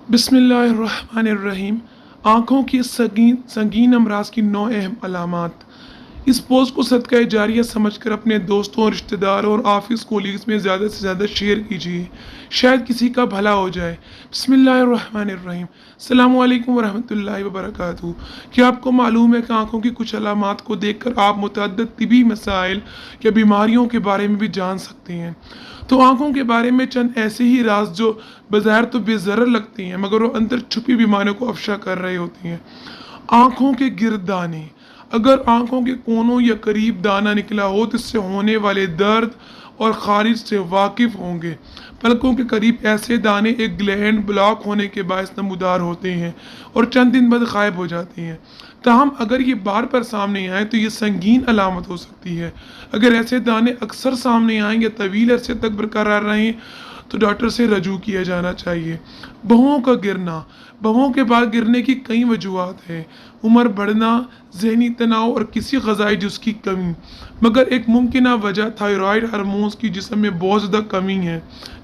बिस्मिल्लाहिर्रहमानिर्रहीम। आँखों की संगीन अमराज की 9 अहम अलामात। इस पोस्ट को सदका जारिया समझकर अपने दोस्तों, रिश्तेदारों और ऑफिस कोलीग्स में ज़्यादा से ज़्यादा शेयर कीजिए, शायद किसी का भला हो जाए। बिस्मिल्लाहिर्रहमानिर्रहीम। अस्सलामु अलैकुम वरहमतुल्लाहि वबरकातुहू। क्या आपको मालूम है कि आँखों की कुछ अलामात को देखकर आप मुतअद्दिद तिबी मसाइल या बीमारियों के बारे में भी जान सकते हैं। तो आँखों के बारे में चंद ऐसे ही राज जो बज़ाहिर तो बेज़रर लगती हैं, मगर वो अंदर छुपी बीमारियों को अफ़शा कर रही होती हैं। आँखों के गिर्द दाने। अगर आँखों के कोनों या करीब दाना निकला हो तो इससे होने वाले दर्द और ख़ारिश से वाकिफ़ होंगे। पलकों के करीब ऐसे दाने एक ग्लैंड ब्लॉक होने के बायस नमूदार होते हैं और चंद दिन बाद गायब हो जाते हैं। ताहम अगर ये बार बार सामने आए तो ये संगीन अलामत हो सकती है। अगर ऐसे दाने अक्सर सामने आएँ या तवील अरसे तक बरकरार रहें तो डॉक्टर से रजू किया जाना चाहिए। भौहों का गिरना। भौहों के बाल गिरने की कई वजूहत हैं। उम्र बढ़ना, ज़हनी तनाव और किसी ग़िज़ाई जुज़ की कमी। मगर एक मुमकिन वजह थायरॉयड हार्मोन्स की जिस्म में बहुत ज़्यादा कमी है,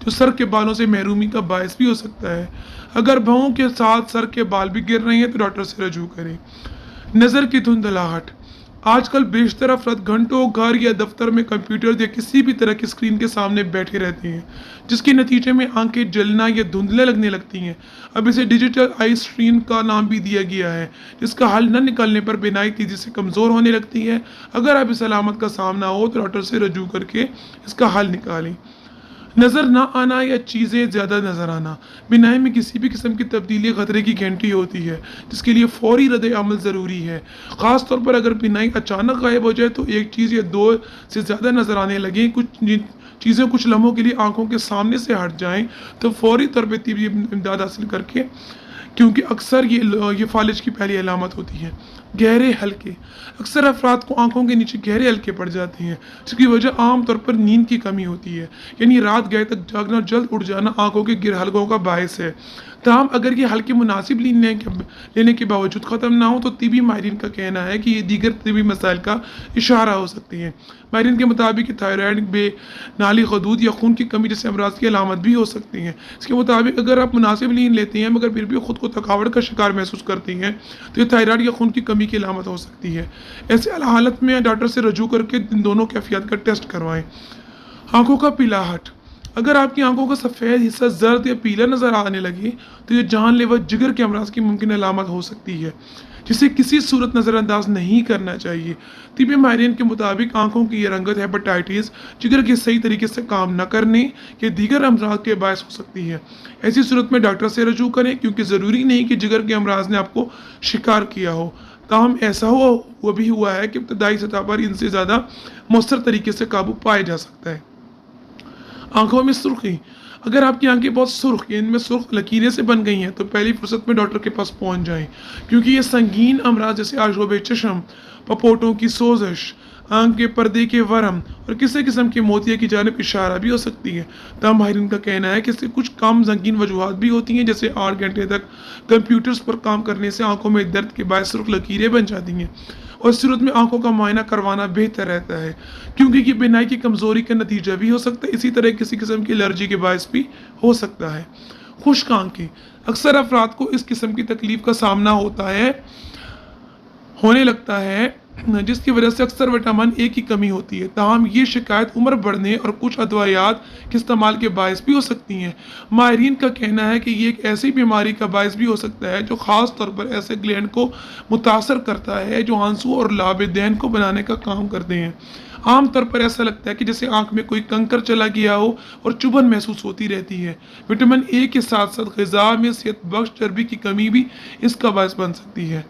जो सर के बालों से महरूमी का बायस भी हो सकता है। अगर भौहों के साथ सर के बाल भी गिर रहे हैं तो डॉक्टर से रजू करें। नज़र की धुंधलाहट। आजकल बेशतर अफराद घंटों घर या दफ्तर में कंप्यूटर या किसी भी तरह की स्क्रीन के सामने बैठे रहते हैं, जिसके नतीजे में आंखें जलना या धुंधले लगने लगती हैं। अब इसे डिजिटल आई स्ट्रेन का नाम भी दिया गया है, जिसका हल न निकलने पर बिनाई तेजी से कमज़ोर होने लगती है। अगर अब इस अलामत का सामना हो तो डॉक्टर से रजू करके इसका हल निकालें। नज़र ना आना या चीज़ें ज़्यादा नज़र आना। बिनाई में किसी भी किस्म की तब्दीली खतरे की घंटी होती है, जिसके लिए फौरी रद्द अमल ज़रूरी है। ख़ास तौर पर अगर बिनाई अचानक गायब हो जाए तो एक चीज़ या दो से ज़्यादा नज़र आने लगे, चीज़ें कुछ लम्हों के लिए आंखों के सामने से हट जाएं, तो फौरी तौर पर तिब्बी इमदाद हासिल करके, क्योंकि अक्सर ये फालिज की पहली अलामत होती है। गहरे हल्के। अक्सर अफराद को आंखों के नीचे गहरे हल्के पड़ जाते हैं, जिसकी वजह आम तौर पर नींद की कमी होती है, यानी रात गए तक जागना और जल्द उठ जाना आंखों के गिर हल्कों का बायस है। ताहम अगर ये हल्के मुनासिब लेने के बावजूद ख़त्म ना हो तो तिबी माहिरीन का कहना है कि ये दीगर तिबी मसाइल का इशारा हो सकती हैं। माहिरीन के मुताबिक थायराइड, नाली खदूद या खून की कमी जैसे अमराज की अलामत भी हो सकती हैं। इसके मुताबिक अगर आप मुनासिब नींद लेते हैं मगर फिर भी खुद को थकावट का शिकार महसूस करती हैं तो ये थायराइड या खून की कमी की अलामत हो सकती है। ऐसे हालत में डॉक्टर से रजू करके इन दोनों कैफियत का टेस्ट करवाएं। आंखों का पीलाहट। अगर आपकी आंखों का सफ़ेद हिस्सा जर्द या पीला नज़र आने लगे तो ये जानलेवा जिगर के अमराज की मुमकिन अलामत हो सकती है, जिसे किसी सूरत नज़रअंदाज नहीं करना चाहिए। तिबी माहिरीन के मुताबिक आंखों की ये रंगत हेपेटाइटिस, जिगर के सही तरीके से काम न करने के दीगर अमराज के बायस हो सकती है। ऐसी सूरत में डॉक्टर से रजू करें, क्योंकि ज़रूरी नहीं कि जिगर के अमराज ने आपको शिकार किया हो। ताहम ऐसा हुआ है कि इब्तदाई सतह पर इनसे ज़्यादा मौसर तरीके से काबू पाया जा सकता है। आंखों में सुर्खी। अगर आपकी आंखें बहुत सुर्ख या इनमें सुर्ख लकीरें से बन गई हैं तो पहली फुर्सत में डॉक्टर के पास पहुंच जाएं, क्योंकि ये संगीन अमराज जैसे आशोब चश्म, पपोटों की सोजश, आंख के पर्दे के वरम और किसी किस्म के मोतिया की जानिब इशारा भी हो सकती है। तमाम माहिरीन का कहना है कि इससे कुछ कम संगीन वजूहत भी होती हैं, जैसे 8 घंटे तक कंप्यूटर्स पर काम करने से आंखों में दर्द के बायस सुर्ख लकीरें बन जाती हैं, और इस सूरत में आंखों का मुआयना करवाना बेहतर रहता है, क्योंकि ये बिनाई की कमज़ोरी का नतीजा भी हो सकता है। इसी तरह किसी किस्म की एलर्जी के बायस भी हो सकता है। खुश्क आंखें। अक्सर अफराद को इस किस्म की तकलीफ का सामना होने लगता है, जिसकी वजह से अक्सर विटामिन ए की कमी होती है। ताहम ये शिकायत उम्र बढ़ने और कुछ अदवायात के इस्तेमाल के बायस भी हो सकती हैं। माहिरीन का कहना है कि ये एक ऐसी बीमारी का बायस भी हो सकता है जो ख़ास तौर पर ऐसे ग्लैंड को मुतासर करता है जो आंसू और लाबेदैन को बनाने का काम करते हैं। आम तौर पर ऐसा लगता है कि जैसे आंख में कोई कंकर चला गया हो और चुभन महसूस होती रहती है। विटामिन ए के साथ साथ ग़िज़ा में सेहत बख्श चर्बी की कमी भी इसका बायस बन सकती है।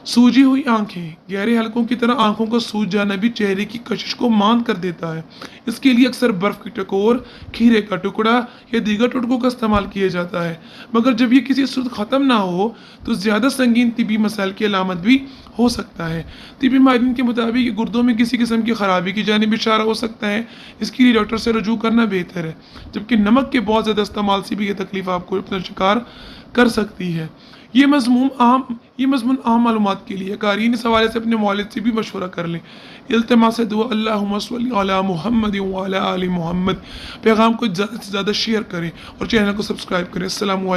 सूजी हुई आंखें। गहरे हलकों की तरह आंखों का सूज जाना भी चेहरे की कशिश को मांद कर देता है। इसके लिए अक्सर बर्फ़ की टकोर, खीरे का टुकड़ा या दीगर टुकड़ों का इस्तेमाल किया जाता है, मगर जब ये किसी सूरत ख़त्म ना हो तो ज़्यादा संगीन तिबी मसाइल की अलामत भी हो सकता है। तिबी माहिरीन के मुताबिक गुर्दों में किसी किस्म की खराबी की जानिब इशारा हो सकता है। इसके लिए डॉक्टर से रजू करना बेहतर है, जबकि नमक के बहुत ज़्यादा इस्तेमाल से भी ये तकलीफ आपको अपना शिकार कर सकती है। ये मज़मून आम मालूमात के लिए क़ारीन इस हवाले से अपने वालिद से भी मशवरा कर लें। इल्तिमास दुआ अल्लाहुम्मा सल्लि अला मुहम्मद व अला आलि मुहम्मद। पैगाम को ज़्यादा से ज़्यादा शेयर करें और चैनल को सब्सक्राइब करें। अस्सलामु अलैकुम।